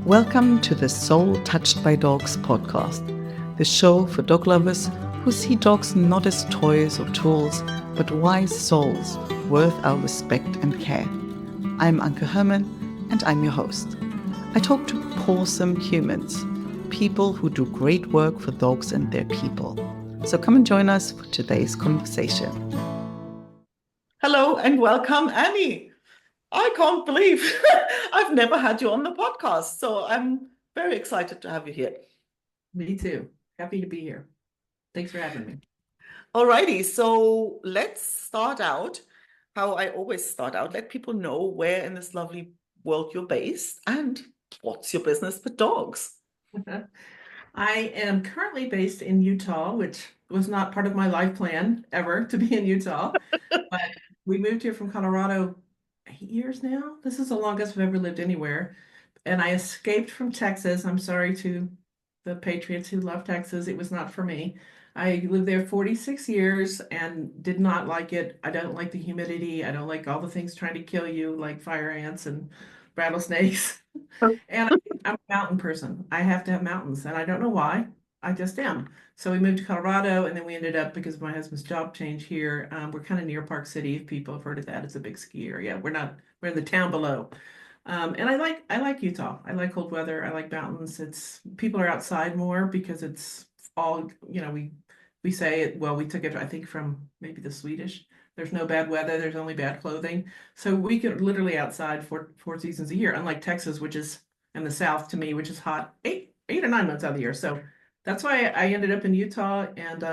Welcome to the Soul Touched by Dogs podcast, the show for dog lovers who see dogs not as toys or tools, but wise souls worth our respect and care. I'm Anke Herman, and I'm your host. I talk to awesome humans, people who do great work for dogs and their people. So come and join us for today's conversation. Hello and welcome, Annie. I can't believe I've never had you on the podcast, so I'm very excited to have you here. Me too. Happy to be here. Thanks for having me. Alrighty, so let's start out how I always start out. Let people know where in this lovely world you're based and what's your business with dogs. I am currently based in Utah, which was not part of my life plan ever to be in Utah. But we moved here from Colorado 8 years now. This is the longest I've ever lived anywhere. And I escaped from Texas. I'm sorry to the patriots who love Texas. It was not for me. I lived there 46 years and did not like it. I don't like the humidity. I don't like all the things trying to kill you, like fire ants and rattlesnakes. And I'm a mountain person. I have to have mountains, and I don't know why. I just am. So we moved to Colorado, and then we ended up because of my husband's job change here. We're kind of near Park City. If people have heard of that, it's a big ski area. We're not. We're in the town below. And I like Utah. I like cold weather. I like mountains. It's people are outside more because it's all we say it. Well, we took it I think from maybe the Swedish. There's no bad weather. There's only bad clothing. So we get literally outside four seasons a year, unlike Texas, which is in the South to me, which is hot 8 or 9 months out of the year. So that's why I ended up in Utah, and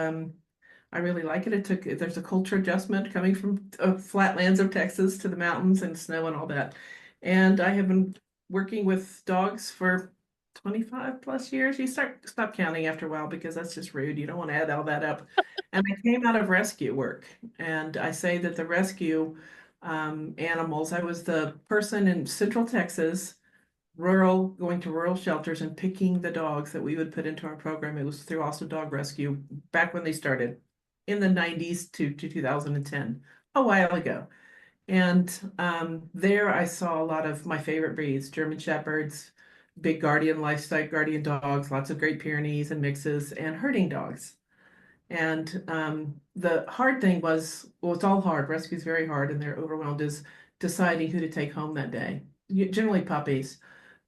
I really like it. There's a culture adjustment coming from flatlands of Texas to the mountains and snow and all that. And I have been working with dogs for 25 plus years. You stop counting after a while because that's just rude. You don't want to add all that up. And I came out of rescue work. And I say that the rescue animals, I was the person in Central Texas, going to rural shelters and picking the dogs that we would put into our program. It was through Also Dog Rescue back when they started in the 90s to 2010, a while ago. And there I saw a lot of my favorite breeds, German Shepherds, big guardian, lifestyle guardian dogs, lots of Great Pyrenees and mixes, and herding dogs. And the hard thing was, well, it's all hard. Rescue is very hard, and they're overwhelmed, is deciding who to take home that day. Generally puppies,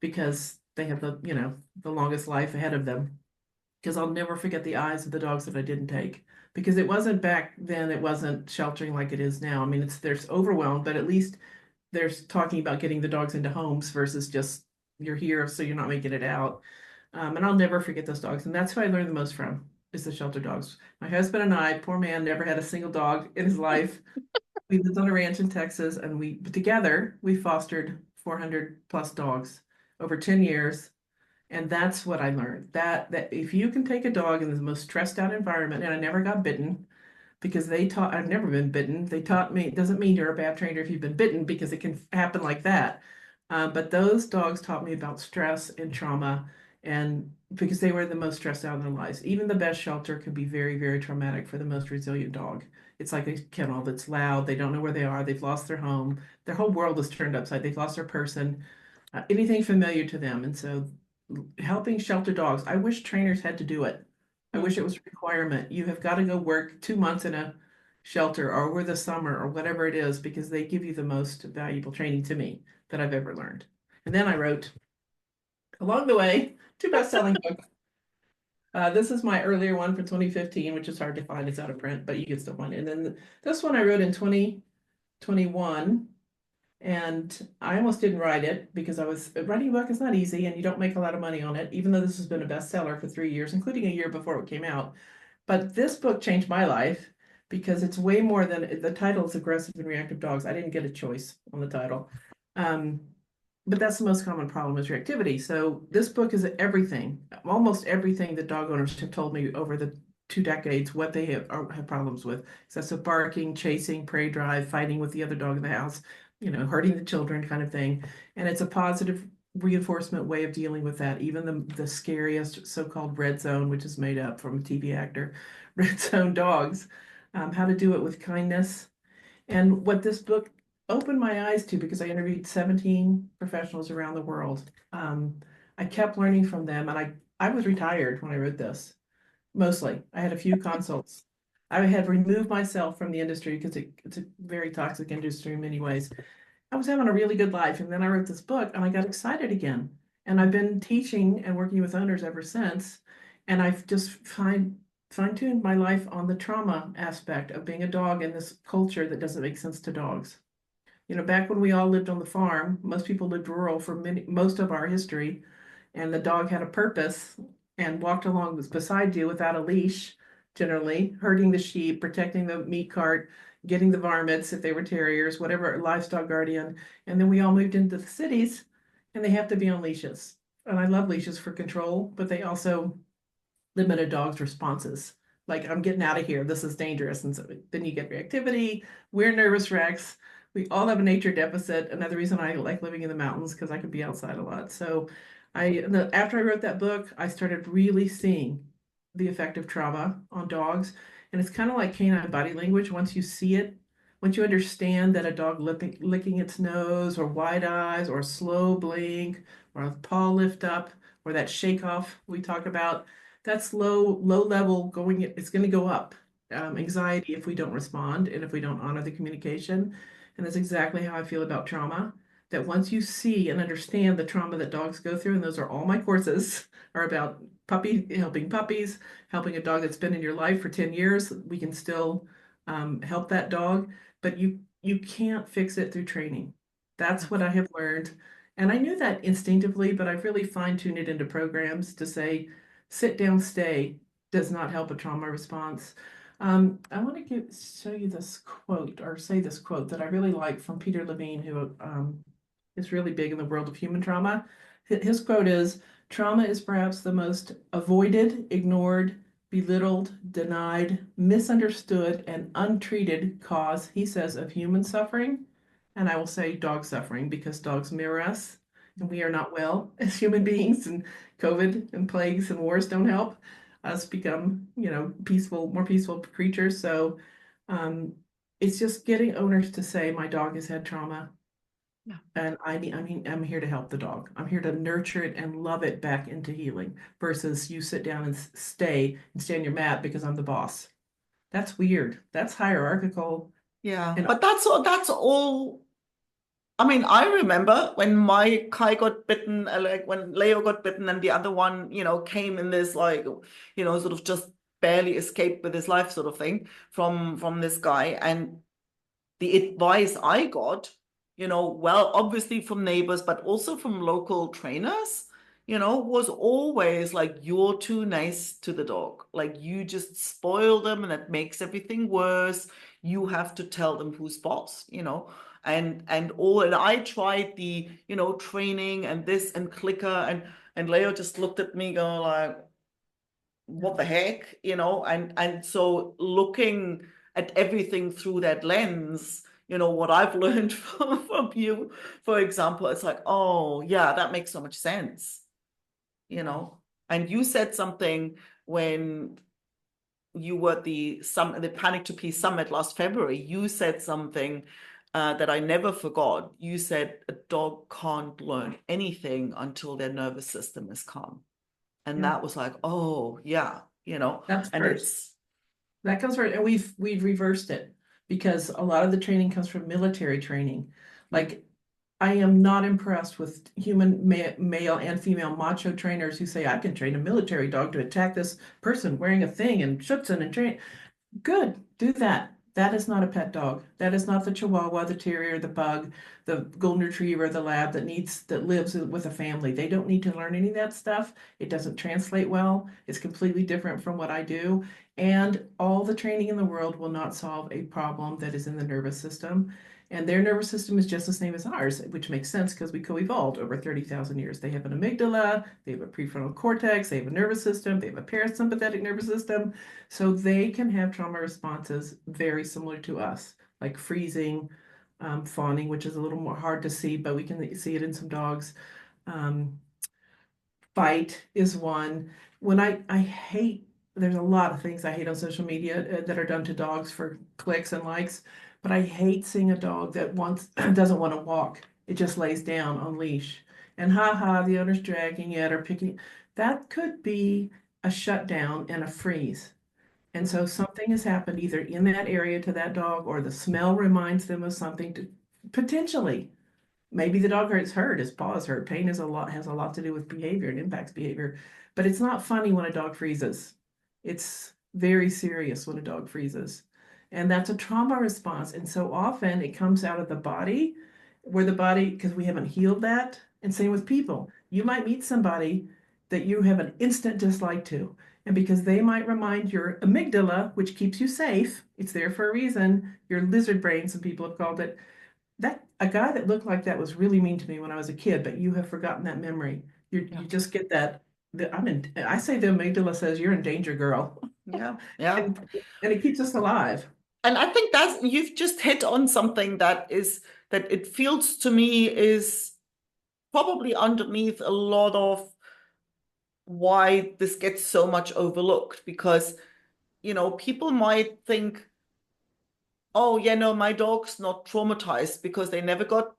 because they have the longest life ahead of them. Because I'll never forget the eyes of the dogs that I didn't take. Because it wasn't back then, it wasn't sheltering like it is now. I mean, there's overwhelmed, but at least there's talking about getting the dogs into homes versus just you're here, so you're not making it out. And I'll never forget those dogs. And that's who I learned the most from, is the shelter dogs. My husband and I, poor man, never had a single dog in his life. We lived on a ranch in Texas, and together we fostered 400 plus dogs over 10 years. And that's what I learned, that if you can take a dog in the most stressed out environment, and I never got bitten because I've never been bitten. They taught me, it doesn't mean you're a bad trainer if you've been bitten, because it can happen like that. But those dogs taught me about stress and trauma, and because they were the most stressed out in their lives. Even the best shelter can be very, very traumatic for the most resilient dog. It's like a kennel that's loud. They don't know where they are. They've lost their home. Their whole world is turned upside. They've lost their person, anything familiar to them. And so helping shelter dogs, I wish trainers had to do it. I wish it was a requirement. You have got to go work 2 months in a shelter or over the summer or whatever it is, because they give you the most valuable training to me that I've ever learned. And then I wrote, along the way, two best-selling books. This is my earlier one from 2015, which is hard to find. It's out of print, but you can still find it. And then this one I wrote in 2021. And I almost didn't write it because writing a book is not easy, and you don't make a lot of money on it, even though this has been a bestseller for 3 years, including a year before it came out. But this book changed my life because it's way more than the title is Aggressive and Reactive Dogs. I didn't get a choice on the title. But that's the most common problem, is reactivity. So this book is everything, almost everything that dog owners have told me over the 2 decades, what they have problems with. Excessive barking, chasing, prey drive, fighting with the other dog in the house, hurting the children kind of thing. And it's a positive reinforcement way of dealing with that. Even the scariest so-called red zone, which is made up from a TV actor, red zone dogs, how to do it with kindness. And what this book opened my eyes to, because I interviewed 17 professionals around the world, I kept learning from them, and I was retired when I wrote this. Mostly, I had a few consults. I had removed myself from the industry because it's a very toxic industry in many ways. I was having a really good life, and then I wrote this book, and I got excited again. And I've been teaching and working with owners ever since. And I've just fine-tuned my life on the trauma aspect of being a dog in this culture that doesn't make sense to dogs. Back when we all lived on the farm, most people lived rural for most of our history, and the dog had a purpose and walked along beside you without a leash, generally, herding the sheep, protecting the meat cart, getting the varmints if they were terriers, whatever, livestock guardian. And then we all moved into the cities, and they have to be on leashes. And I love leashes for control, but they also limit a dog's responses. Like, I'm getting out of here. This is dangerous. And so then you get reactivity. We're nervous wrecks. We all have a nature deficit. Another reason I like living in the mountains because I could be outside a lot. So after I wrote that book, I started really seeing the effect of trauma on dogs. And it's kind of like canine body language. Once you see it, once you understand that a dog licking its nose or wide eyes or a slow blink or a paw lift up or that shake off we talk about, that's low level going, it's going to go up. Anxiety if we don't respond and if we don't honor the communication. And that's exactly how I feel about trauma. That once you see and understand the trauma that dogs go through, and those are all my courses, are about helping puppies, helping a dog that's been in your life for 10 years. We can still help that dog, but you can't fix it through training. That's what I have learned. And I knew that instinctively, but I've really fine-tuned it into programs to say, sit down, stay does not help a trauma response. I want to show you this quote or say this quote that I really like from Peter Levine, who is really big in the world of human trauma. His quote is, "Trauma is perhaps the most avoided, ignored, belittled, denied, misunderstood, and untreated cause," he says, "of human suffering." And I will say dog suffering because dogs mirror us and we are not well as human beings, and COVID and plagues and wars don't help us become, more peaceful creatures. So it's just getting owners to say, my dog has had trauma. Yeah. And I'm here to help the dog. I'm here to nurture it and love it back into healing versus you sit down and stay on your mat because I'm the boss. That's weird. That's hierarchical. Yeah, And but that's all. I mean, I remember when my Kai got bitten, like when Leo got bitten, and the other one, came in this like, sort of just barely escaped with his life sort of thing from this guy. And the advice I got, well, obviously from neighbors, but also from local trainers, was always like, you're too nice to the dog. Like you just spoil them and that makes everything worse. You have to tell them who's boss, and I tried the, training and this and clicker and Leo just looked at me going like, what the heck, and so looking at everything through that lens, what I've learned from you, for example, it's like, oh yeah, that makes so much sense, and you said something when you were at the Panic to Peace Summit last February. You said something that I never forgot. You said a dog can't learn anything until their nervous system is calm. And yeah, that was like, oh yeah, that's and first. it's That comes from, and we've reversed it because a lot of the training comes from military training. Like, I am not impressed with human male and female macho trainers who say, I can train a military dog to attack this person wearing a thing and schutzen and train. Good, do that. That is not a pet dog. That is not the Chihuahua, the Terrier, the Pug, the Golden Retriever, the Lab that lives with a family. They don't need to learn any of that stuff. It doesn't translate well. It's completely different from what I do. And all the training in the world will not solve a problem that is in the nervous system. And their nervous system is just the same as ours, which makes sense because we co-evolved over 30,000 years. They have an amygdala, they have a prefrontal cortex, they have a nervous system, they have a parasympathetic nervous system. So they can have trauma responses very similar to us, like freezing, fawning, which is a little more hard to see, but we can see it in some dogs. Um, Fight is one. I hate, there's a lot of things I hate on social media that are done to dogs for clicks and likes, but I hate seeing a dog that doesn't want to walk. It just lays down on leash. and ha ha, the owner's dragging it or picking. That could be a shutdown and a freeze. And so something has happened either in that area to that dog, or the smell reminds them of something to potentially. Maybe the dog is hurt, his paw is hurt. Pain is a lot has a lot to do with behavior and impacts behavior. But it's not funny when a dog freezes. It's very serious when a dog freezes. And that's a trauma response. And so often it comes out of the body, where the body, because we haven't healed that. And same with people. You might meet somebody that you have an instant dislike to. And because they might remind your amygdala, which keeps you safe, it's there for a reason, your lizard brain, some people have called it, that a guy that looked like that was really mean to me when I was a kid, but you have forgotten that memory. Yeah. You just get that. I say the amygdala says you're in danger, girl, Yeah. Yeah. and it keeps us alive. And I think that's you've just hit on something that it feels to me is probably underneath a lot of why this gets so much overlooked because, people might think, oh, yeah, no, my dog's not traumatized because they never got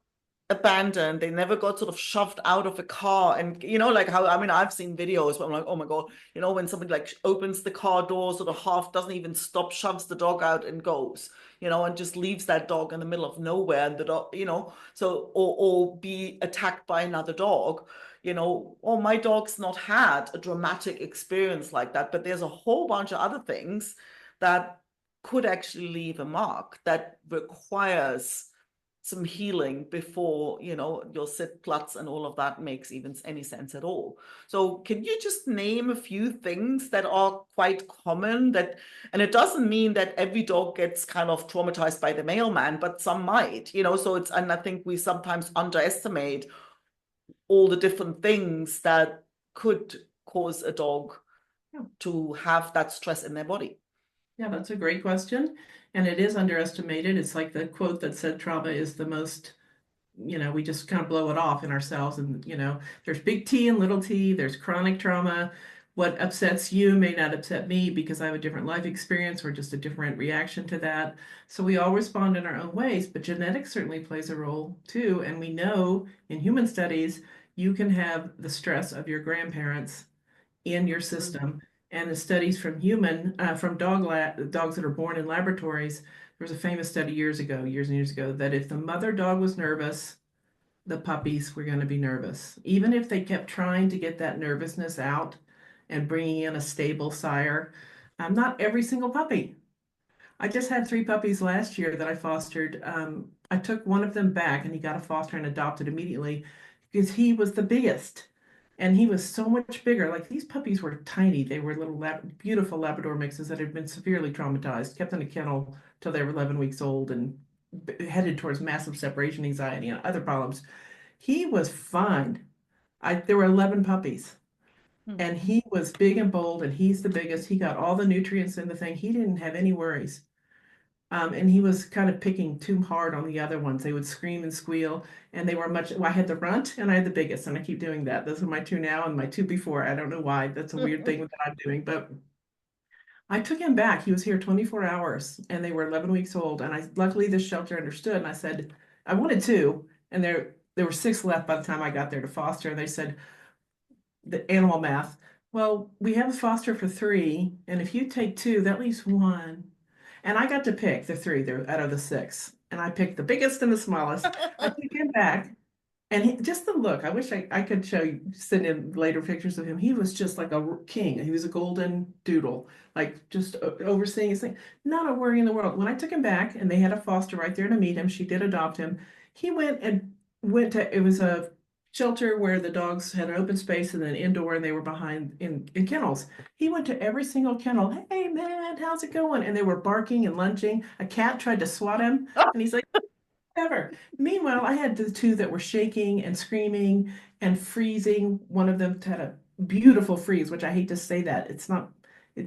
abandoned. They never got sort of shoved out of a car. And, like how, I mean, I've seen videos where I'm like, oh my God, when somebody like opens the car door, sort of half doesn't even stop, shoves the dog out and goes, and just leaves that dog in the middle of nowhere. And the dog, so, or be attacked by another dog. Oh, my dog's not had a dramatic experience like that, but there's a whole bunch of other things that could actually leave a mark that requires some healing before your sit plots and all of that makes even any sense at all. So can you just name a few things that are quite common and it doesn't mean that every dog gets kind of traumatized by the mailman, but some might, so and I think we sometimes underestimate all the different things that could cause a dog to have that stress in their body. Yeah, that's a great question. And it is underestimated. It's like the quote that said trauma is the most, we just kind of blow it off in ourselves. And, there's big T and little t, there's chronic trauma. What upsets you may not upset me because I have a different life experience or just a different reaction to that. So we all respond in our own ways, but genetics certainly plays a role too. And we know in human studies, you can have the stress of your grandparents in your system. And the studies from dogs that are born in laboratories, there was a famous study years and years ago, that if the mother dog was nervous, the puppies were going to be nervous. Even if they kept trying to get that nervousness out and bringing in a stable sire, not every single puppy. I just had 3 puppies last year that I fostered. I took one of them back and he got a foster and adopted immediately because he was the biggest. And he was so much bigger. Like these puppies were tiny. They were little beautiful Labrador mixes that had been severely traumatized, kept in a kennel till they were 11 weeks old and headed towards massive separation anxiety and other problems. He was fine. There were 11 puppies. And he was big and bold, and he's the biggest. He got all the nutrients in the thing. He didn't have any worries. And he was kind of picking too hard on the other ones. They would scream and squeal, and they were well, I had the runt and I had the biggest, and I keep doing that. Those are my 2 now and my 2 before. I don't know why. That's a weird thing that I'm doing, but I took him back. He was here 24 hours, and they were 11 weeks old. And luckily, the shelter understood, and I said, I wanted 2, and there were 6 left by the time I got there to foster. And they said, the animal math. Well, we have a foster for 3, and if you take 2, that leaves 1. And I got to pick the 3 there out of the 6. And I picked the biggest and the smallest. I took him back. And just the look, I wish I could show you, send in later pictures of him. He was just like a king. He was a golden doodle, like just overseeing his thing. Not a worry in the world. When I took him back and they had a foster right there to meet him, she did adopt him. He it was a shelter where the dogs had an open space and then indoor, and they were behind in kennels. He went to every single kennel. Hey man, how's it going? And they were barking and lunging. A cat tried to swat him, and he's like, ever. Meanwhile, I had the 2 that were shaking and screaming and freezing. One of them had a beautiful freeze, which I hate to say that.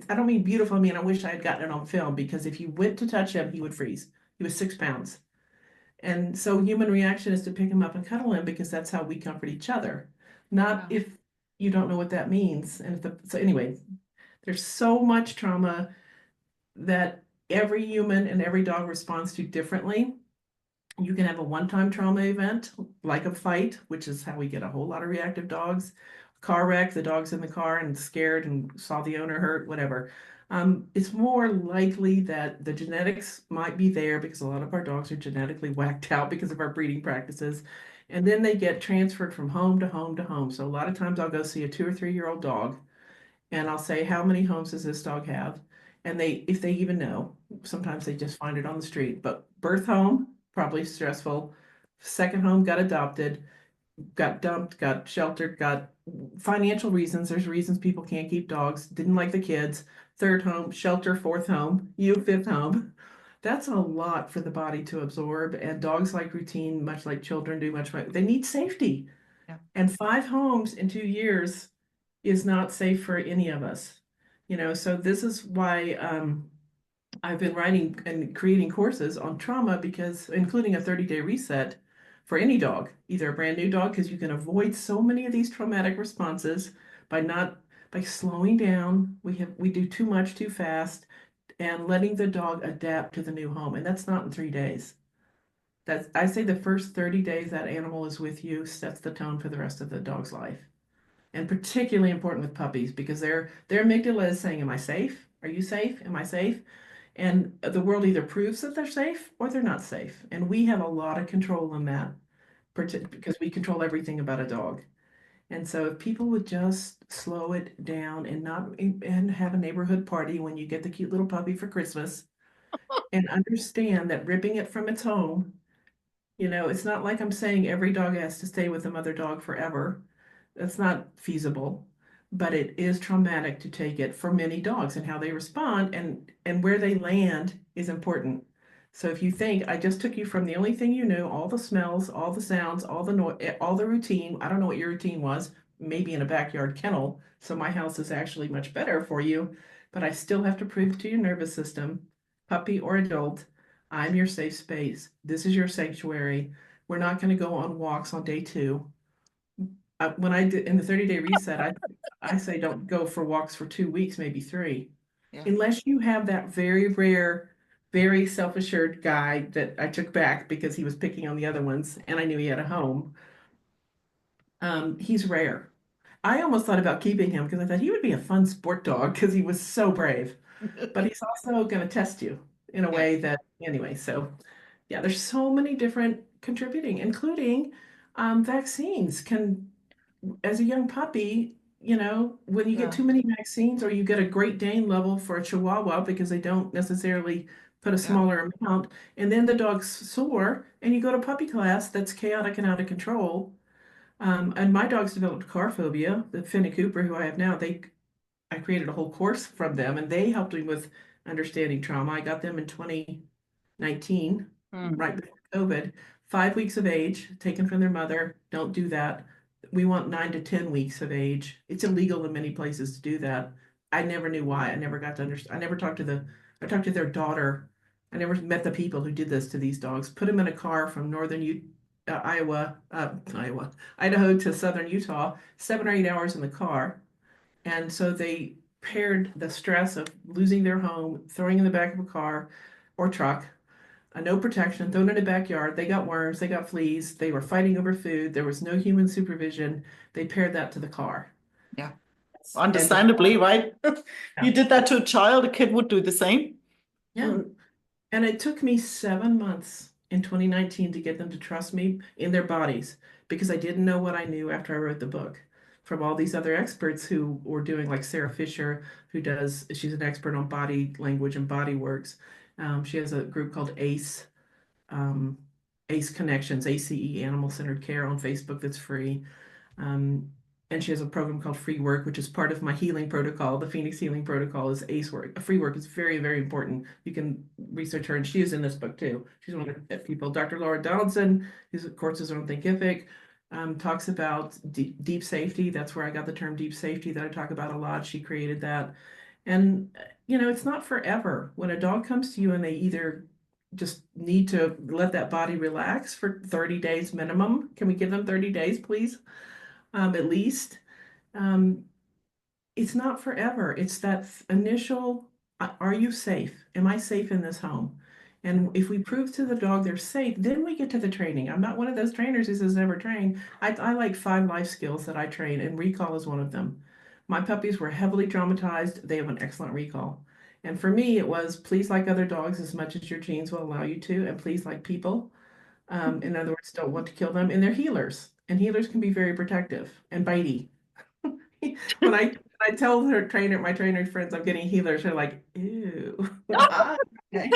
I don't mean beautiful. I mean, I wish I had gotten it on film because if you went to touch him, he would freeze. He was 6 pounds. And so human reaction is to pick him up and cuddle him because that's how we comfort each other. Not Wow. if you don't know what that means. So anyway, there's so much trauma that every human and every dog responds to differently. You can have a one-time trauma event, like a fight, which is how we get a whole lot of reactive dogs. Car wreck, the dog's in the car and scared and saw the owner hurt, whatever. It's more likely that the genetics might be there because a lot of our dogs are genetically whacked out because of our breeding practices. And then they get transferred from home to home to home. So a lot of times I'll go see a 2 or 3 year old dog and I'll say, how many homes does this dog have? And if they even know, sometimes they just find it on the street. But birth home, probably stressful. Second home, got adopted, got dumped, got sheltered, got financial reasons. There's reasons people can't keep dogs, didn't like the kids. Third home, shelter, fourth home, you, fifth home. That's a lot for the body to absorb. And dogs like routine, much like children do, they need safety. Yeah. And 5 homes in 2 years is not safe for any of us. So this is why I've been writing and creating courses on trauma because including a 30-day reset for any dog, either a brand new dog, because you can avoid so many of these traumatic responses by not by slowing down. We do too much too fast and letting the dog adapt to the new home. And that's not in 3 days. That's I say the first 30 days that animal is with you sets the tone for the rest of the dog's life. And particularly important with puppies because their amygdala is saying, am I safe? Are you safe? Am I safe? And the world either proves that they're safe or they're not safe. And we have a lot of control on that because we control everything about a dog. And so if people would just slow it down and not and have a neighborhood party when you get the cute little puppy for Christmas and understand that ripping it from its home, it's not like I'm saying every dog has to stay with the mother dog forever. That's not feasible, but it is traumatic to take it for many dogs and how they respond and where they land is important. So if you think I just took you from the only thing you knew, all the smells, all the sounds, all the noise, all the routine. I don't know what your routine was, maybe in a backyard kennel. So my house is actually much better for you, but I still have to prove to your nervous system, puppy or adult, I'm your safe space. This is your sanctuary. We're not going to go on walks on day two. When I did in the 30-day reset, I say don't go for walks for 2 weeks, maybe three, Yeah. unless you have that very rare, very self-assured guy that I took back because he was picking on the other ones and I knew he had a home. He's rare. I almost thought about keeping him because I thought he would be a fun sport dog because he was so brave. But he's also going to test you in a Yeah. way that, anyway, so yeah, there's so many different contributing, including vaccines can as a young puppy, when you get Yeah. too many vaccines or you get a Great Dane level for a Chihuahua because they don't necessarily put a Yeah. smaller amount, and then the dog's sore, and you go to puppy class that's chaotic and out of control. And my dogs developed car phobia. The Finny Cooper, who I have now, I created a whole course from them, and they helped me with understanding trauma. I got them in 2019, Mm. right before COVID. 5 weeks of age, taken from their mother. Don't do that. We want 9 to 10 weeks of age. It's illegal in many places to do that. I never knew why. I never got to understand. I talked to their daughter. I never met the people who did this to these dogs. Put them in a car from Idaho to southern Utah, 7 or 8 hours in the car. And so they paired the stress of losing their home, throwing in the back of a car or truck, no protection, thrown in a backyard. They got worms, they got fleas, they were fighting over food. There was no human supervision. They paired that to the car. Yeah. And to, Understandably, right? yeah, You did that to a child, a kid would do the same. yeah. Mm. And it took me 7 months in 2019 to get them to trust me in their bodies because I didn't know what I knew after I wrote the book from all these other experts who were doing, like Sarah Fisher, she's an expert on body language and body works. She has a group called um, ACE Connections, ACE, Animal Centered Care on Facebook that's free. Um, and she has a program called Free Work, which is part of my healing protocol. The Phoenix Healing Protocol is ACE work. Free work is very, very important. You can research her, and she is in this book too. She's one of the people. Dr. Laura Donaldson, whose courses are on Thinkific, talks about deep safety. That's where I got the term deep safety that I talk about a lot. She created that. And, it's not forever. When a dog comes to you and they either just need to let that body relax for 30 days minimum. Can we give them 30 days, please? At least. Um, it's not forever. It's that initial, are you safe? Am I safe in this home? And if we prove to the dog they're safe, then we get to the training. I'm not one of those trainers who says never train. I like 5 life skills that I train, and recall is one of them. My puppies were heavily traumatized. They have an excellent recall. And for me, it was please like other dogs as much as your genes will allow you to, and please like people. In other words, don't want to kill them. And they're healers, and healers can be very protective and bitey. When I tell my trainer friends I'm getting healers, they're like, ew, why? And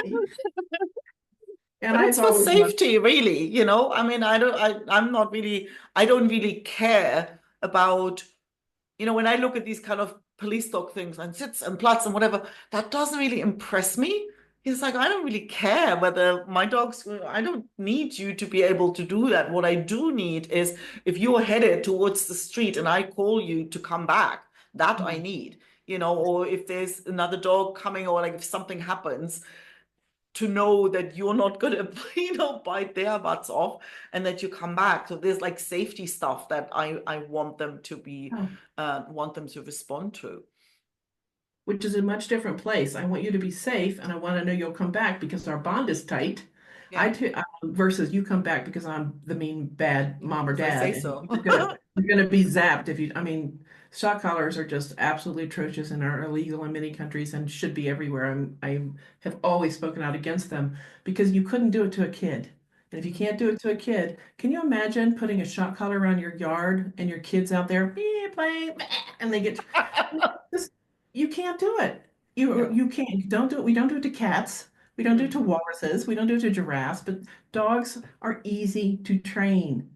But it's I've for always loved. safety, really, you know. I mean, I'm not really, I don't really care about, you know, when I look at these kind of police dog things and sits and plots and whatever, that doesn't really impress me. It's like, I don't really care whether my dogs, I don't need you to be able to do that. What I do need is if you're headed towards the street and I call you to come back, that I need, you know, or if there's another dog coming or like if something happens, to know that you're not gonna, you know, bite their butts off and that you come back. So there's like safety stuff that I want them to be Oh, want them to respond to. which is a much different place. I want you to be safe, and I want to know you'll come back because our bond is tight. Yeah, Versus you come back because I'm the mean bad mom or because I say dad, and so. you're gonna be zapped if you. I mean, shock collars are just absolutely atrocious and are illegal in many countries and should be everywhere. I have always spoken out against them because you couldn't do it to a kid. And if you can't do it to a kid, can you imagine putting a shock collar around your yard and your kids out there playing, and they get this, you can't do it. You No. you can't. You don't do it. We don't do it to cats. We don't do it to Mm. walruses. We don't do it to giraffes. But dogs are easy to train.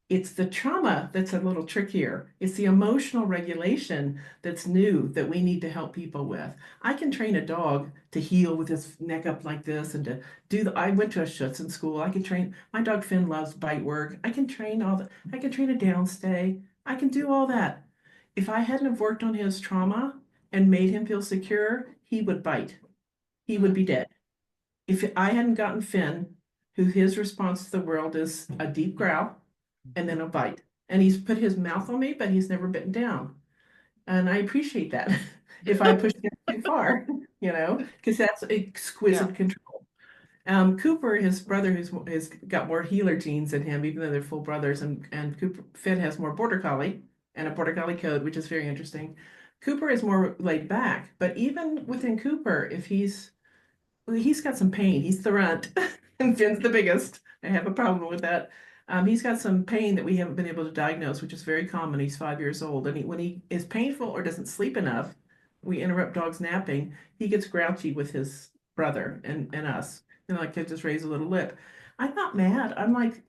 It's the trauma that's a little trickier. It's the emotional regulation that's new that we need to help people with. I can train a dog to heel with his neck up like this and to do the. I went to a Schutzhund school. I can train. My dog Finn loves bite work. I can train all the. I can train a downstay. I can do all that. If I hadn't have worked on his trauma and made him feel secure, he would bite. He would Mm. be dead. If I hadn't gotten Finn, who his response to the world is a deep growl and then a bite. And he's put his mouth on me, but he's never bitten down. And I appreciate that. If I push him too far, because that's Yeah. exquisite control. Cooper, his brother, has got more healer genes than him, even though they're full brothers, and Cooper Finn has more border collie and a border collie code, which is very interesting. Cooper is more laid back, but even within Cooper, if he's got some pain. He's the runt, and Finn's the biggest. I have a problem with that. He's got some pain that we haven't been able to diagnose, which is very common. He's 5 years old, and when he is painful or doesn't sleep enough, we interrupt dogs napping. He gets grouchy with his brother and us, and like to just raise a little lip. I'm not mad. I'm like,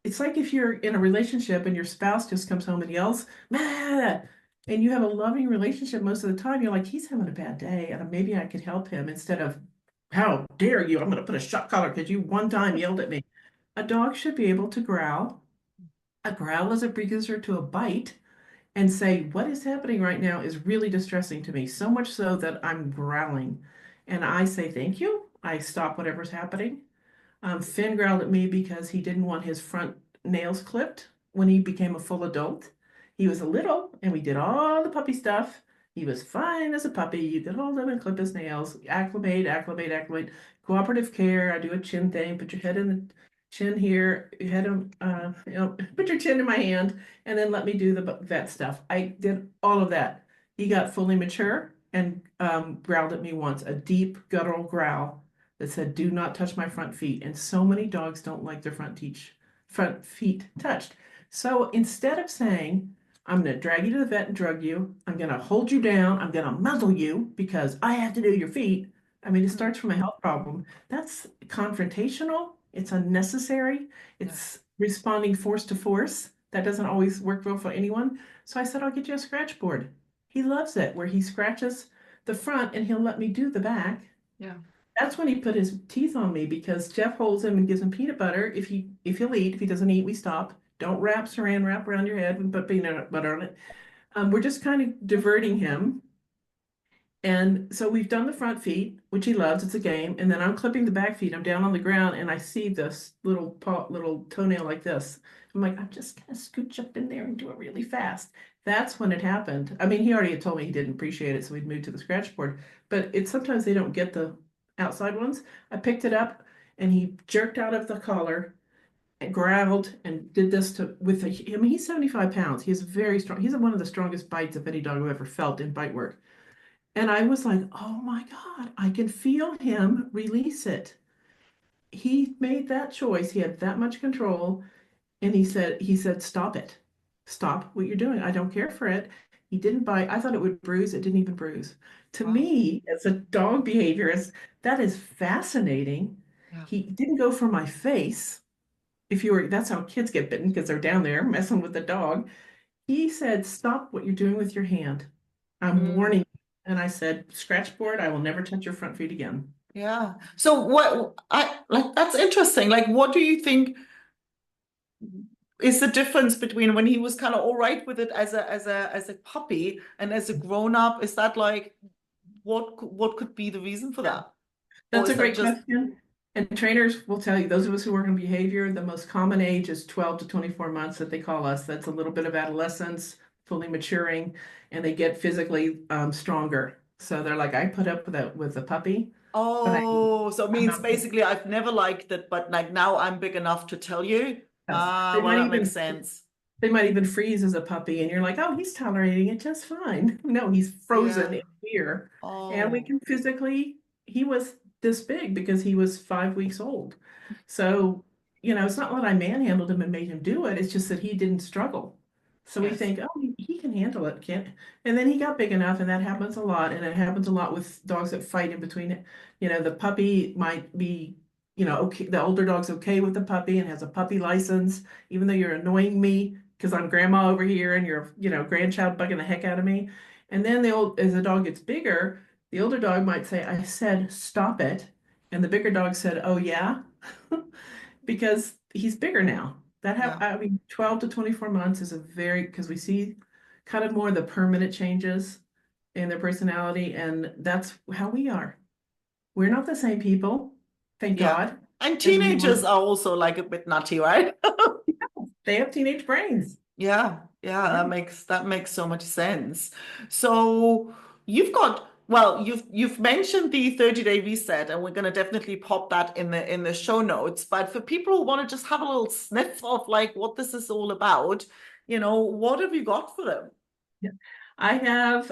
it's like if you're in a relationship and your spouse just comes home and yells, "Mah!" and you have a loving relationship most of the time, you're like, he's having a bad day, and maybe I could help him instead of, how dare you? I'm going to put a shot collar because you one time yelled at me. A dog should be able to growl. A growl is a precursor to a bite and say, what is happening right now is really distressing to me, so much so that I'm growling. And I say, thank you. I stop whatever's happening. Finn growled at me because he didn't want his front nails clipped when he became a full adult. He was a little, and we did all the puppy stuff. He was fine as a puppy. You could hold him and clip his nails. Acclimate, acclimate, acclimate. Cooperative care. I do a chin thing. Put your head in the chin here. Head him, put your chin in my hand, and then let me do the vet stuff. I did all of that. He got fully mature and growled at me once, a deep guttural growl that said, "Do not touch my front feet." And so many dogs don't like their front feet touched. So instead of saying, "I'm going to drag you to the vet and drug you, I'm going to hold you down, I'm going to muzzle you because I have to do your feet." I mean, it Mm. starts from a health problem. That's confrontational. It's unnecessary. Yeah. It's responding force to force. That doesn't always work well for anyone. So I said, I'll get you a scratch board. He loves it, where he scratches the front and he'll let me do the back. Yeah. That's when he put his teeth on me because Jeff holds him and gives him peanut butter. If he'll eat, if he doesn't eat, we stop. Don't wrap around your head and put peanut butter on it. We're just kind of diverting him. And so we've done the front feet, which he loves. It's a game. And then I'm clipping the back feet. I'm down on the ground and I see this little toenail like this. I'm like, I'm just gonna scooch up in there and do it really fast. That's when it happened. I mean, he already had told me he didn't appreciate it, so we'd moved to the scratch board. But it's sometimes they don't get the outside ones. I picked it up and he jerked out of the collar and growled and did this to with a, I mean, he's 75 pounds. He's very strong. He's one of the strongest bites of any dog I've ever felt in bite work. And I was like, oh my God, I can feel him release it. He made that choice. He had that much control. And he said, stop it. Stop what you're doing. I don't care for it. He didn't bite. I thought it would bruise. It didn't even bruise. To Wow. me, as a dog behaviorist, that is fascinating. Yeah. He didn't go for my face. That's how kids get bitten because they're down there messing with the dog. He said, stop what you're doing with your hand. I'm warning Mm, you. And I said, scratch board, I will never touch your front feet again. yeah. So what I like that's interesting. Like what do you think is the difference between when he was kind of all right with it as a puppy and as a grown up? Is that like what could be the reason for Yeah. that? Or That's a is that great just question. And trainers will tell you, those of us who work in behavior, the most common age is 12 to 24 months that they call us. That's a little bit of adolescence, fully maturing, and they get physically stronger. So they're like, I put up with a puppy, but oh, so it I'm means not. basically I've never liked it, but like now I'm big enough to tell you. Yes. Ah, They well, might that makes even sense. They might even freeze as a puppy, and you're like, oh, he's tolerating it just fine. No, he's frozen Yeah. in fear. And we Oh, can physically, he was this big because he was 5 weeks old. So, it's not that I manhandled him and made him do it, it's just that he didn't struggle. So we yes. think, oh, he can handle it, can't. And then he got big enough, and that happens a lot. And it happens a lot with dogs that fight in between it. The puppy might be, okay, the older dog's okay with the puppy and has a puppy license, even though you're annoying me because I'm grandma over here and you're, grandchild bugging the heck out of me. And then as the dog gets bigger, the older dog might say, I said, stop it. And the bigger dog said, oh, yeah, because he's bigger now. Yeah. I mean, 12 to 24 months is because we see kind of more of the permanent changes in their personality. And that's how we are. We're not the same people, thank Yeah. God, And as we were. teenagers are also like a bit nutty, right? They have teenage brains. Yeah, yeah, Yeah. that makes so much sense. So you've mentioned the 30-day reset, and we're gonna definitely pop that in the show notes. But for people who want to just have a little sniff of like what this is all about, what have you got for them? Yeah. I have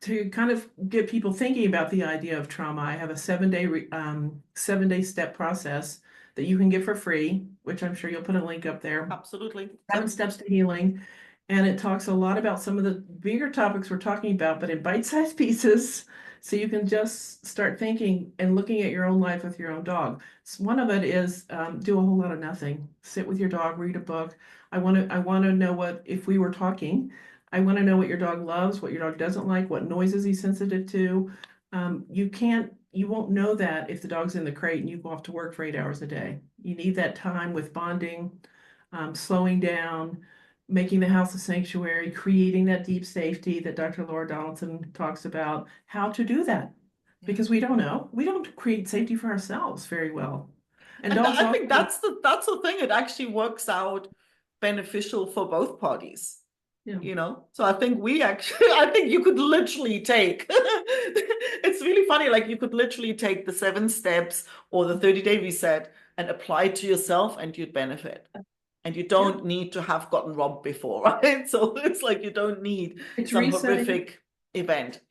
to kind of get people thinking about the idea of trauma. I have a 7-day step process that you can get for free, which I'm sure you'll put a link up there. Absolutely. 7 steps to healing. And it talks a lot about some of the bigger topics we're talking about, but in bite-sized pieces. So you can just start thinking and looking at your own life with your own dog. So one of it is do a whole lot of nothing. Sit with your dog, read a book. I want to know what, if we were talking, I want to know what your dog loves, what your dog doesn't like, what noises he's sensitive to. You won't know that if the dog's in the crate and you go off to work for 8 hours a day. You need that time with bonding, slowing down, making the house a sanctuary, creating that deep safety that Dr. Laura Donaldson talks about, how to do that. Yeah. Because we don't know. We don't create safety for ourselves very well. And And dogs I think also, that's the thing. It actually works out beneficial for both parties. yeah, So I think I think you could literally take, it's really funny, like you could literally take the 7 steps or the 30-day reset and apply it to yourself and you'd benefit. And you yeah, don't need to have gotten robbed before, right? So it's like you don't need it's some resetting. horrific event.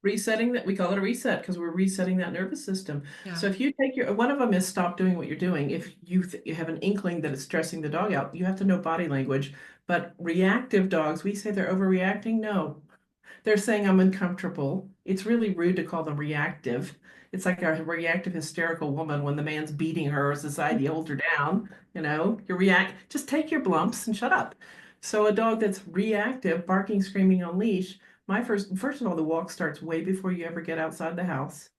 Resetting that, we call it a reset because we're resetting that nervous system. Yeah, So if you take one of them is stop doing what you're doing. If you have an inkling that it's stressing the dog out, you have to know body language. But reactive dogs, we say they're overreacting. No, they're saying I'm uncomfortable. It's really rude to call them reactive. It's like a reactive hysterical woman when the man's beating her or society holds her down. You react, just take your blumps and shut up. So a dog that's reactive, barking, screaming on leash, first of all, the walk starts way before you ever get outside the house.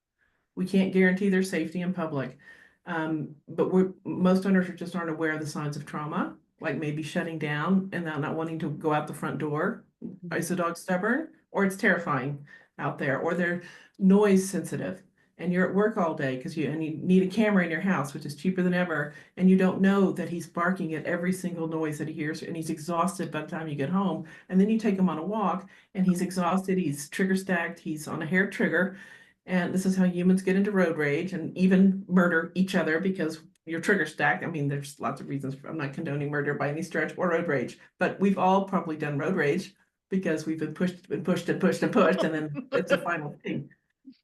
We can't guarantee their safety in public. But most owners just aren't aware of the signs of trauma, like maybe shutting down and not wanting to go out the front door. Is the dog stubborn, or it's terrifying out there, or they're noise sensitive and you're at work all day because you need a camera in your house, which is cheaper than ever, and you don't know that he's barking at every single noise that he hears, and he's exhausted by the time you get home. And then you take him on a walk and he's exhausted, he's trigger stacked, he's on a hair trigger, And this is how humans get into road rage and even murder each other because you're trigger stacked. I mean, there's lots of reasons. I'm not condoning murder by any stretch or road rage, but we've all probably done road rage because we've been pushed and pushed and pushed and pushed, and then it's a final thing.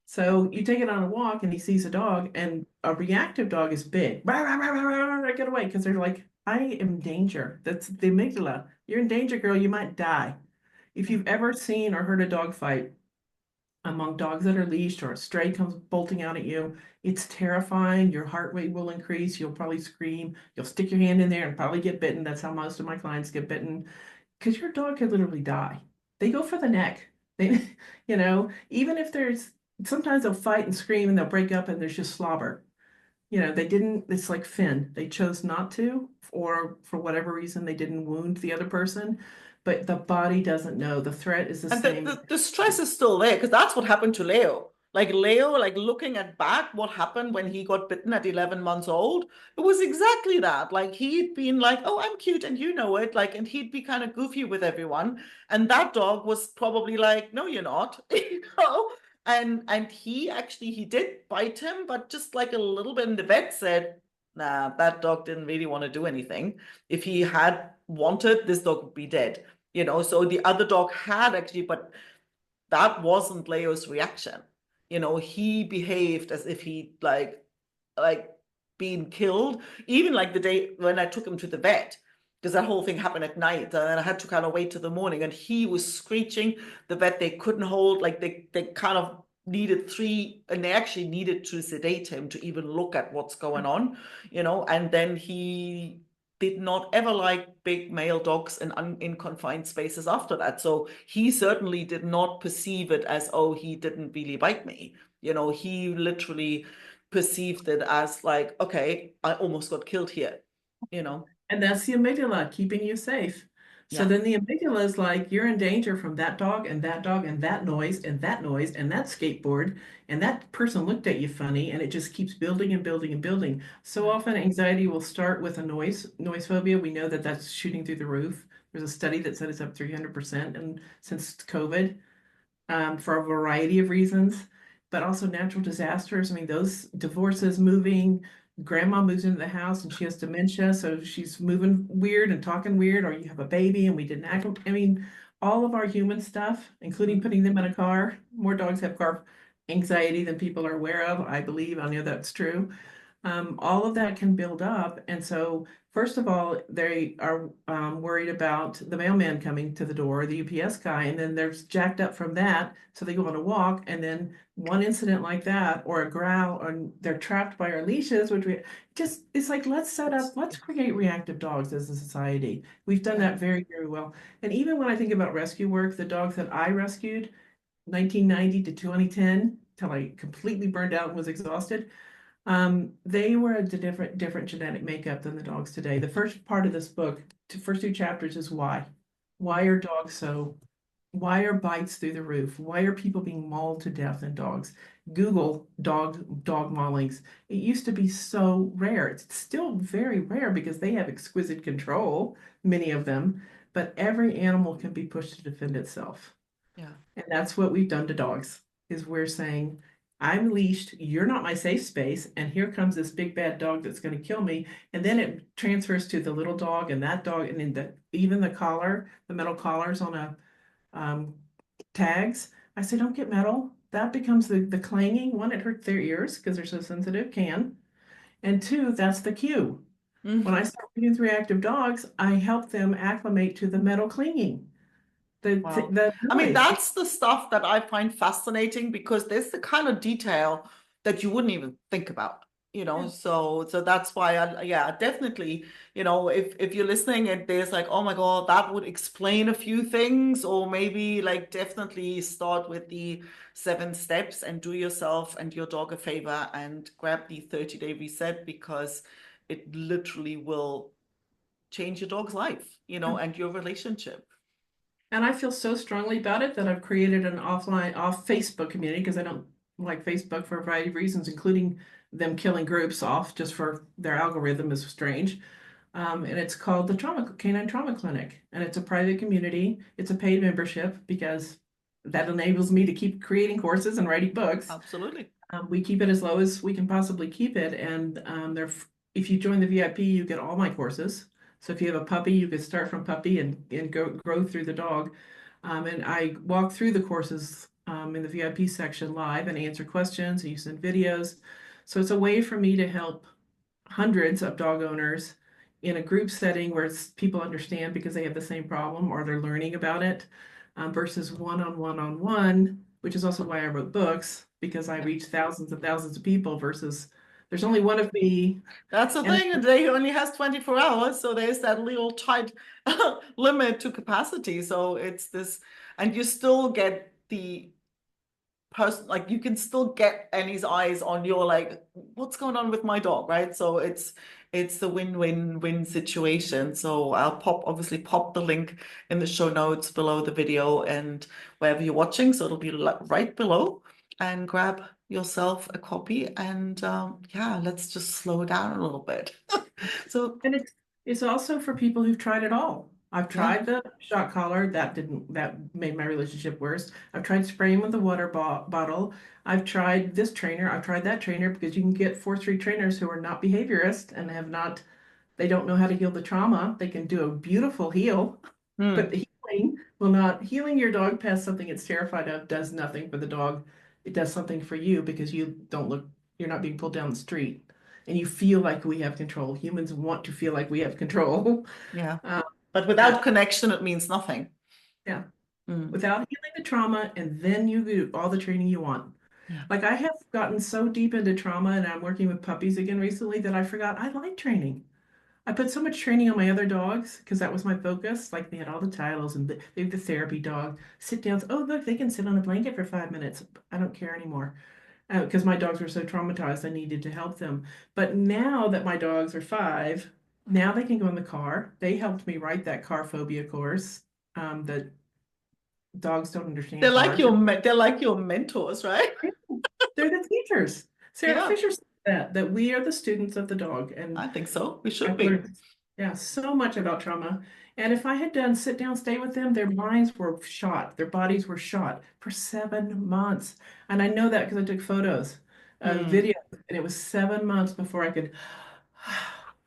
So you take it on a walk and he sees a dog, and a reactive dog is big. Rah, rah, rah, rah, rah, rah, get away, because they're like, I am in danger. That's the amygdala. You're in danger, girl. You might die. If Yeah. you've ever seen or heard a dog fight among dogs that are leashed or a stray comes bolting out at you, it's terrifying. Your heart rate will increase. You'll probably scream. You'll stick your hand in there and probably get bitten. That's how most of my clients get bitten because your dog could literally die. They go for the neck. They, even if there's sometimes they'll fight and scream and they'll break up and there's just slobber. They didn't, it's like Finn. They chose not to, or for whatever reason, they didn't wound the other person, but the body doesn't know. The threat is the And same. the stress is still there because that's what happened to Leo. Like Leo, like looking at back, what happened when he got bitten at 11 months old, it was exactly that. Like he'd been like, oh, I'm cute and you know it. Like, and he'd be kind of goofy with everyone. And that dog was probably like, no, you're not, you know? And he did bite him, but just like a little bit. And the vet said, nah, that dog didn't really want to do anything. If he had wanted, this dog would be dead. So the other dog had actually, but that wasn't Leo's reaction. He behaved as if he like been killed. Even like the day when I took him to the vet, because that whole thing happened at night, and then I had to kind of wait till the morning, and he was screeching. The vet they couldn't hold, like they kind of needed three, and they actually needed to sedate him to even look at what's going on, and then he did not ever like big male dogs in confined spaces after that. So he certainly did not perceive it as, oh, he didn't really bite me. He literally perceived it as like, okay, I almost got killed here, you know? And that's the amygdala keeping you safe. So Yeah. then the amygdala is like, you're in danger from that dog and that dog and that noise and that noise and that skateboard. And that person looked at you funny, and it just keeps building and building and building. So often anxiety will start with a noise phobia. We know that that's shooting through the roof. There's a study that said it's up 300% and since COVID, for a variety of reasons, but also natural disasters. I mean, those divorces, moving, grandma moves into the house and she has dementia, so she's moving weird and talking weird, or you have a baby and we didn't act. I mean, all of our human stuff, including putting them in a car. More dogs have car anxiety than people are aware of, I believe. I know that's true. All of that can build up. And so, first of all, they are worried about the mailman coming to the door, the UPS guy, and then they're jacked up from that. So they go on a walk, and then one incident like that, or a growl, or they're trapped by our leashes, which we just, it's like, let's create reactive dogs as a society. We've done Yeah. that very, very well. And even when I think about rescue work, the dogs that I rescued, 1990 to 2010, till I completely burned out and was exhausted, they were a different genetic makeup than the dogs today. The first part of this book, the first two chapters is why. Why are dogs so? Why are bites through the roof? Why are people being mauled to death in dogs? Google dog maulings. It used to be so rare. It's still very rare because they have exquisite control, many of them, but every animal can be pushed to defend itself. Yeah. And that's what we've done to dogs, is we're saying, I'm leashed, you're not my safe space, and here comes this big bad dog that's going to kill me. And then it transfers to the little dog and that dog, and then even the collar, the metal collars on a um, tags. I say, don't get metal. That becomes the clanging. One, it hurts their ears because they're so sensitive, can. And two, that's the cue. When I Mhm. start working with reactive dogs, I help them acclimate to the metal clinging, Wow. the I mean, noise. that's the stuff that I find fascinating because there's the kind of detail that you wouldn't even think about, Yeah. so that's why yeah, definitely, if you're listening and there's like, oh my God, that would explain a few things, or maybe like definitely start with the 7 steps and do yourself and your dog a favor and grab the 30-day reset because it literally will change your dog's life, and your relationship. And I feel so strongly about it that I've created an off Facebook community because I don't like Facebook for a variety of reasons, including them killing groups off just for their algorithm is strange. And it's called the Canine Trauma Clinic, and it's a private community. It's a paid membership because that enables me to keep creating courses and writing books. Absolutely. We keep it as low as we can possibly keep it. And if you join the VIP, you get all my courses. So if you have a puppy, you can start from puppy and grow through the dog. And I walk through the courses in the VIP section live and answer questions, and you send videos. So it's a way for me to help hundreds of dog owners in a group setting where people understand because they have the same problem or they're learning about it, versus one-on-one, which is also why I wrote books, because I reach thousands and thousands of people versus there's only one of me. That's the thing. A day only has 24 hours. So there's that little tight limit to capacity. So it's this, and you still get the person, like you can still get Annie's eyes on your, like, what's going on with my dog, right? So it's the win-win-win situation. So I'll obviously pop the link in the show notes below the video and wherever you're watching. So it'll be right below, and grab yourself a copy. And yeah, let's just slow down a little bit. So, And it's also for people who've tried it all. I've tried the shock collar, that made my relationship worse. I've tried spraying with a water bottle. I've tried this trainer. I've tried that trainer, because you can get 4-3 trainers who are not behaviorists and they don't know how to heal the trauma. They can do a beautiful heal, but the healing your dog past something it's terrified of does nothing for the dog. It does something for you because you're not being pulled down the street and you feel like we have control. Humans want to feel like we have control. Yeah. But without connection, it means nothing. Yeah. Without healing the trauma, and then you do all the training you want. Yeah. Like I have gotten so deep into trauma, and I'm working with puppies again recently, that I forgot I like training. I put so much training on my other dogs because that was my focus. Like they had all the titles, and they have the therapy dog, sit downs. Oh, look, they can sit on a blanket for 5 minutes. I don't care anymore. Because my dogs were so traumatized, I needed to help them. But now that my dogs are 5, now they can go in the car. They helped me write that car phobia course. That dogs don't understand. They're like your mentors, right? They're the teachers. Sarah Yeah. Fisher said that we are the students of the dog, and I think so. We should I've be. learned, yeah, so much about trauma. And if I had done sit down, stay with them, their minds were shot, their bodies were shot for 7 months. And I know that because I took photos, video, and it was 7 months before I could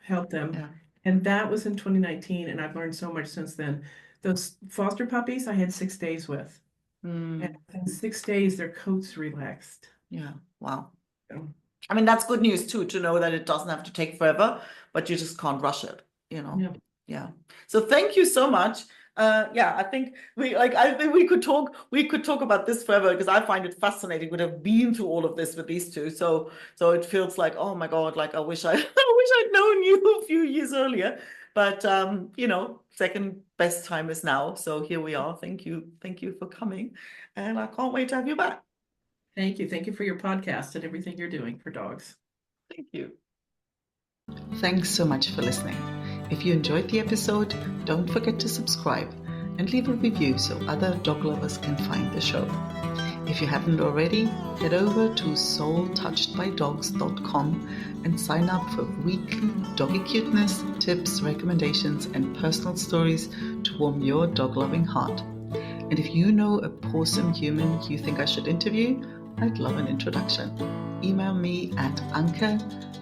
help them. Yeah. And that was in 2019, and I've learned so much since then. Those foster puppies I had 6 days with. And in 6 days, their coats relaxed. Yeah. Wow. So, I mean, that's good news too, to know that it doesn't have to take forever, but you just can't rush it, you know? yeah. Yeah. So thank you so much. Yeah, I think we could talk about this forever, because I find it fascinating. Would have been through all of this with these two. So it feels like, oh my God, like I wish I'd known you a few years earlier. But you know, second best time is now. So here we are. Thank you for coming. And I can't wait to have you back. Thank you. Thank you for your podcast and everything you're doing for dogs. Thank you. Thanks so much for listening. If you enjoyed the episode, don't forget to subscribe and leave a review so other dog lovers can find the show. If you haven't already, head over to soultouchedbydogs.com and sign up for weekly doggy cuteness, tips, recommendations, and personal stories to warm your dog-loving heart. And if you know a awesome human you think I should interview, I'd love an introduction. Email me at Anke,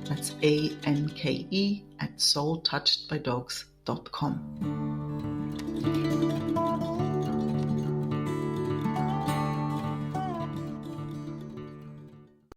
that's ANKE, @soultouchedbydogs.com.